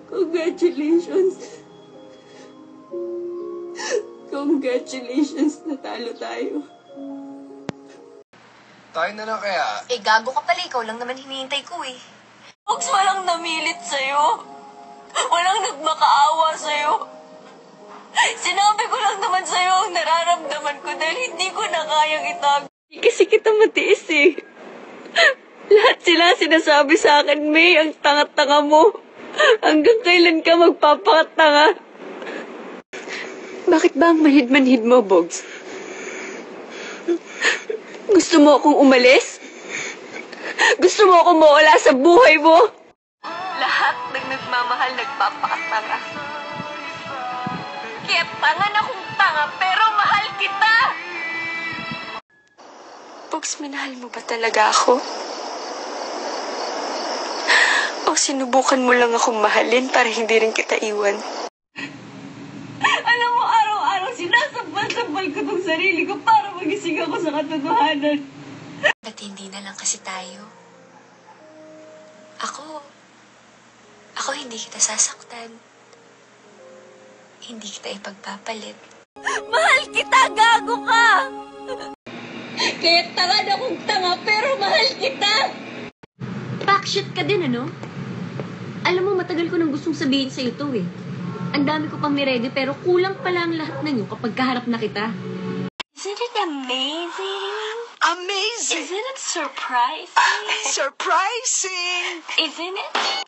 Congratulations. Congratulations, natalo tayo. Tayo na lang kaya. Eh, gago ka pala. Ikaw lang naman hinihintay ko eh. Fox, walang namilit sa'yo. Walang nagmakaawa sa'yo. Sinabi ko lang naman sa'yo ang nararamdaman ko dahil hindi ko na kayang itago. Hindi kasi kita matiis eh. Lahat sila sinasabi sa akin, May, ang tanga-tanga mo. Hanggang kailan ka magpapakatanga? Bakit ba ang manhid-manhid mo, Bogs? Gusto mo akong umalis? Gusto mo akong mawala sa buhay mo? Lahat ng nagmamahal nagpapakatanga. Kaya tanga na kung tanga, pero mahal kita! Bogs, minahal mo ba talaga ako? O sinubukan mo lang akong mahalin para hindi rin kita iwan? Alam mo, araw-araw sinasampal-sampal ko tong sarili ko para magising ako sa katotohanan. Ba't hindi na lang kasi tayo? Ako hindi kita sasaktan. Hindi kita ipagpapalit. Mahal kita, gago ka! Kaya tanga na kung tanga, pero mahal kita! Backshot ka din, ano? Alam mo, matagal ko nang gustong sabihin sa'yo to eh. Ang dami ko pang niredy pero kulang pala ang lahat na nyo kapag kaharap na kita. Isn't it amazing? Amazing! Isn't it surprising? Surprising! Isn't it?